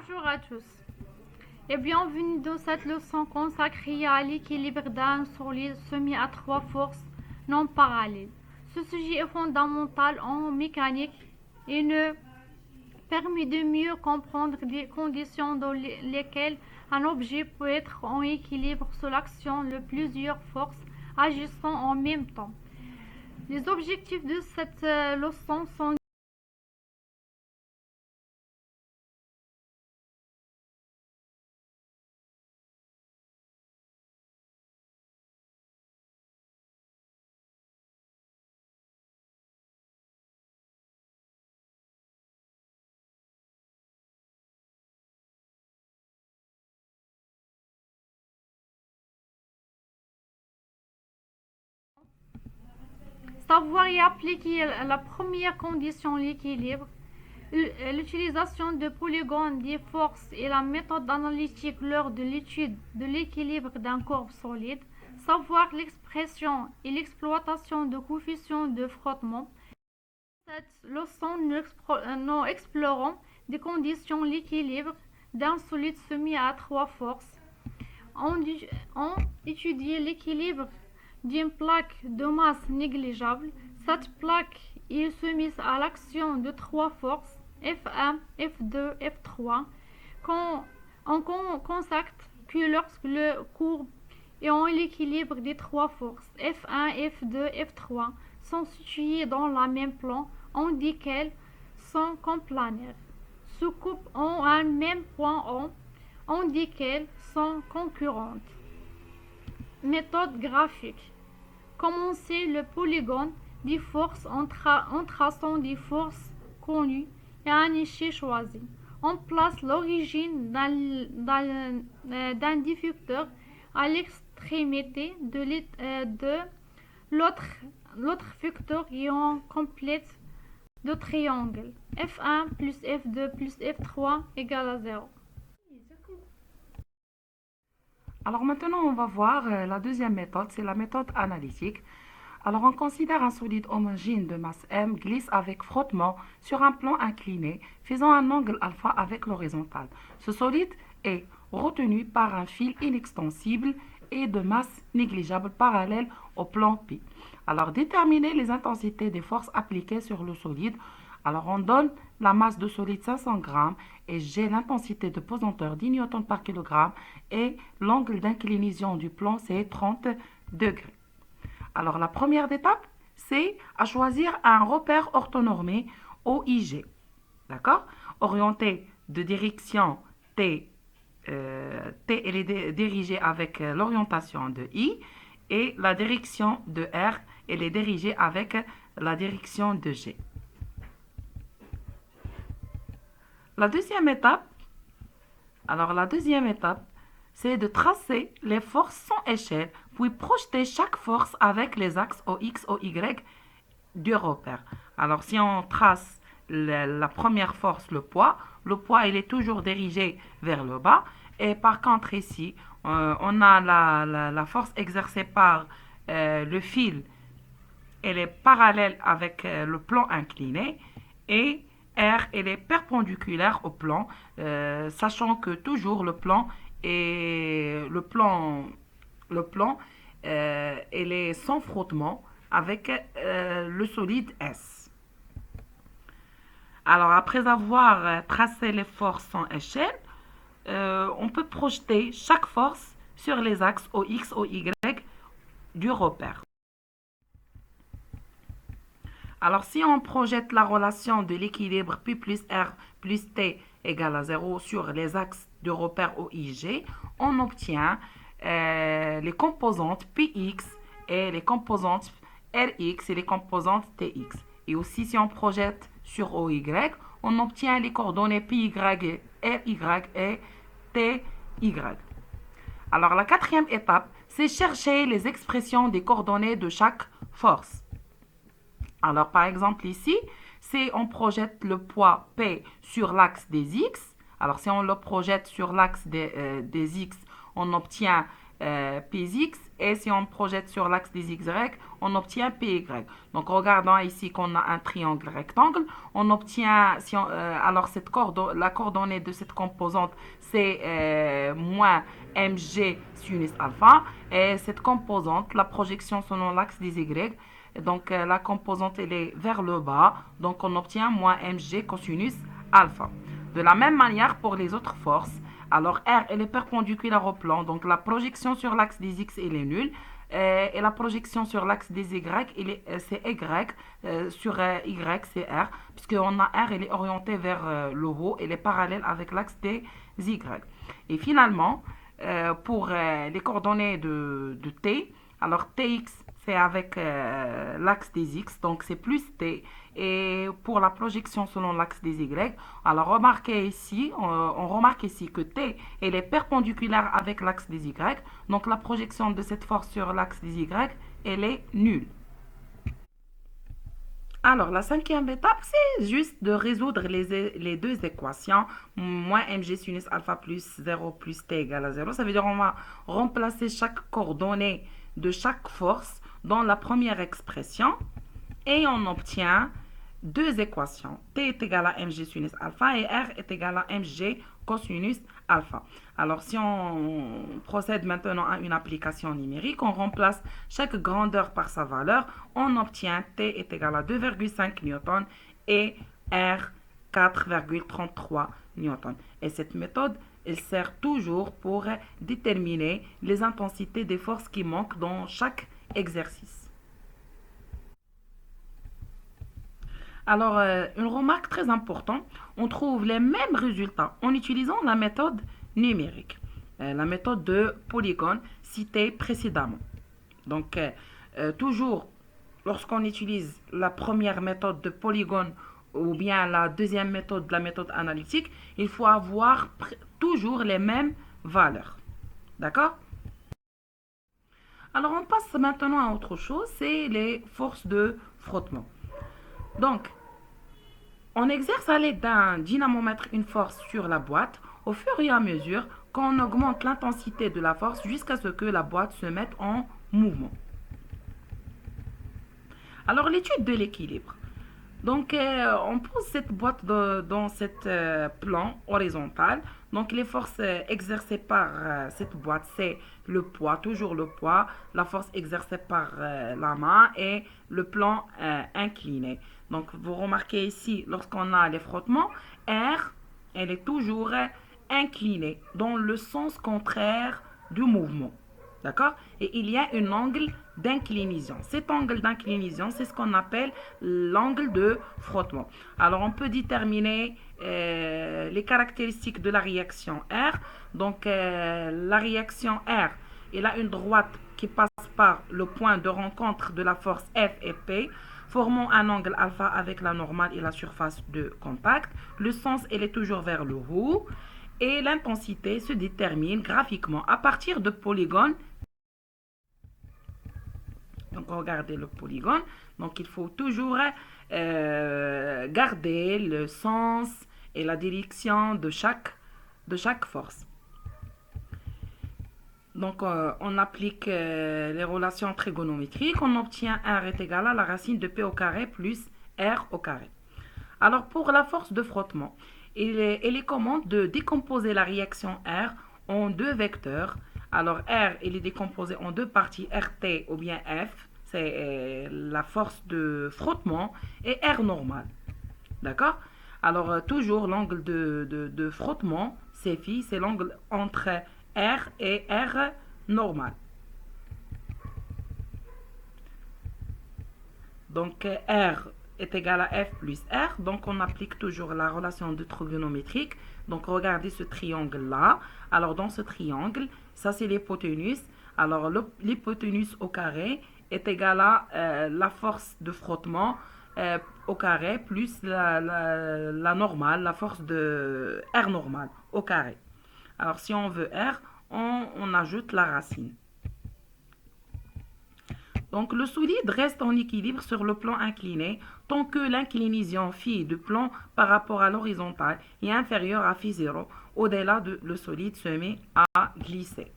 Bonjour à tous et bienvenue dans cette leçon consacrée à l'équilibre d'un solide soumis à trois forces non parallèles. Ce sujet est fondamental en mécanique et nous permet de mieux comprendre les conditions dans lesquelles un objet peut être en équilibre sous l'action de plusieurs forces agissant en même temps. Les objectifs de cette leçon sont savoir y appliquer la première condition, l'équilibre, l'utilisation de polygones des forces et la méthode analytique lors de l'étude de l'équilibre d'un corps solide, savoir l'expression et l'exploitation de coefficients de frottement. Dans cette leçon, nous explorons des conditions l'équilibre d'un solide soumis à trois forces. On étudie l'équilibre d'une plaque de masse négligeable. Cette plaque est soumise à l'action de trois forces F1, F2, F3 on constate que lorsque le courbe est en l'équilibre des trois forces F1, F2, F3 sont situées dans le même plan, on dit qu'elles sont coplanaires. Se coupent en un même point on dit qu'elles sont concurrentes. Méthode graphique. Commencer le polygone des forces en traçant des forces connues et un échelle choisi. On place l'origine d'un diffucteur à l'extrémité de l'autre facteur et on complète le triangle F1 plus F2 plus F3 égale à 0. Alors maintenant, on va voir la deuxième méthode, c'est la méthode analytique. Alors on considère un solide homogène de masse M glisse avec frottement sur un plan incliné, faisant un angle alpha avec l'horizontale. Ce solide est retenu par un fil inextensible et de masse négligeable parallèle au plan P. Alors déterminer les intensités des forces appliquées sur le solide. Alors on donne la masse de solide 500 grammes et j'ai l'intensité de pesanteur 10 newtons par kilogramme et l'angle d'inclinaison du plan c'est 30 degrés. Alors la première étape c'est à choisir un repère orthonormé OIG. D'accord? Orienté de direction T, T elle est dirigée avec l'orientation de I et la direction de R elle est dirigée avec la direction de G. La deuxième étape, c'est de tracer les forces sans échelle, puis projeter chaque force avec les axes OX, OY du repère. Alors, si on trace la première force, le poids il est toujours dirigé vers le bas. Et par contre, ici, on a la force exercée par le fil, elle est parallèle avec le plan incliné et R elle est perpendiculaire au plan, sachant que toujours le plan elle est sans frottement avec le solide S. Alors après avoir tracé les forces en échelle, on peut projeter chaque force sur les axes OX, OY du repère. Alors, si on projette la relation de l'équilibre P plus R plus T égale à 0 sur les axes de repère OIG, on obtient les composantes Px et les composantes Rx et les composantes Tx. Et aussi, si on projette sur OY, on obtient les coordonnées PY, RY et TY. Alors, la quatrième étape, c'est chercher les expressions des coordonnées de chaque force. Alors, par exemple, ici, si on projette le poids P sur l'axe des X, alors si on le projette sur l'axe des X, on obtient Px, et si on projette sur l'axe des y, on obtient Py. Donc regardons ici qu'on a un triangle rectangle, on obtient, alors la coordonnée de cette composante, c'est moins mg sinus alpha, et cette composante, la projection selon l'axe des y, donc la composante elle est vers le bas, donc on obtient moins mg cosinus alpha. De la même manière pour les autres forces, alors R elle est perpendiculaire au plan, donc la projection sur l'axe des x elle est nulle, et la projection sur l'axe des y c'est y, sur y c'est R, puisqu'on a R elle est orientée vers le haut, elle est parallèle avec l'axe des y. Et finalement, pour les coordonnées de T, alors Tx c'est avec l'axe des x, donc c'est plus t. Et pour la projection selon l'axe des y, alors on remarque ici que t elle est perpendiculaire avec l'axe des y, donc la projection de cette force sur l'axe des y, elle est nulle. Alors, la cinquième étape, c'est juste de résoudre les deux équations. Moins mg sinus alpha plus 0 plus t égale à 0. Ça veut dire qu'on va remplacer chaque coordonnée de chaque force dans la première expression et on obtient deux équations. T est égal à mg sinus alpha et R est égal à mg cosinus alpha. Alors, si on procède maintenant à une application numérique, on remplace chaque grandeur par sa valeur, on obtient T est égal à 2,5 newton et R 4,33 newton. Et cette méthode, elle sert toujours pour déterminer les intensités des forces qui manquent dans chaque exercice. Alors, une remarque très importante, on trouve les mêmes résultats en utilisant la méthode numérique, la méthode de polygone citée précédemment. Donc, toujours, lorsqu'on utilise la première méthode de polygone ou bien la deuxième méthode, la méthode analytique, il faut avoir toujours les mêmes valeurs. D'accord? Alors, on passe maintenant à autre chose, c'est les forces de frottement. Donc, on exerce à l'aide d'un dynamomètre une force sur la boîte au fur et à mesure qu'on augmente l'intensité de la force jusqu'à ce que la boîte se mette en mouvement. Alors, l'étude de l'équilibre. Donc, on pose cette boîte dans cette plan horizontal. Donc, les forces exercées par cette boîte, c'est le poids, toujours le poids, la force exercée par la main et le plan incliné. Donc, vous remarquez ici, lorsqu'on a les frottements, R, elle est toujours inclinée dans le sens contraire du mouvement. D'accord? Et il y a un angle d'inclinaison. Cet angle d'inclinaison, c'est ce qu'on appelle l'angle de frottement. Alors, on peut déterminer les caractéristiques de la réaction R. Donc, la réaction R, elle a une droite qui passe par le point de rencontre de la force F et P, formant un angle alpha avec la normale et la surface de contact. Le sens, elle est toujours vers le haut. Et l'intensité se détermine graphiquement à partir de polygones. Donc, regardez le polygone. Donc, il faut toujours garder le sens et la direction de chaque force. Donc, on applique les relations trigonométriques. On obtient R est égal à la racine de P au carré plus R au carré. Alors, pour la force de frottement, il est commande de décomposer la réaction R en deux vecteurs. Alors, R, il est décomposé en deux parties, RT ou bien F, c'est la force de frottement, et R normal. D'accord? Alors, toujours l'angle de frottement, c'est phi, c'est l'angle entre R et R normal. Donc, R est égal à F plus R. Donc, on applique toujours la relation de trigonométrique. Donc, regardez ce triangle-là. Alors, dans ce triangle, ça, c'est l'hypoténuse. Alors, l'hypoténuse au carré est égal à la force de frottement au carré plus la normale, la force de R normale au carré. Alors, si on veut R, on ajoute la racine. Donc, le solide reste en équilibre sur le plan incliné tant que l'inclinaison phi du plan par rapport à l'horizontale est inférieure à phi 0. Au-delà, le solide se met à glisser.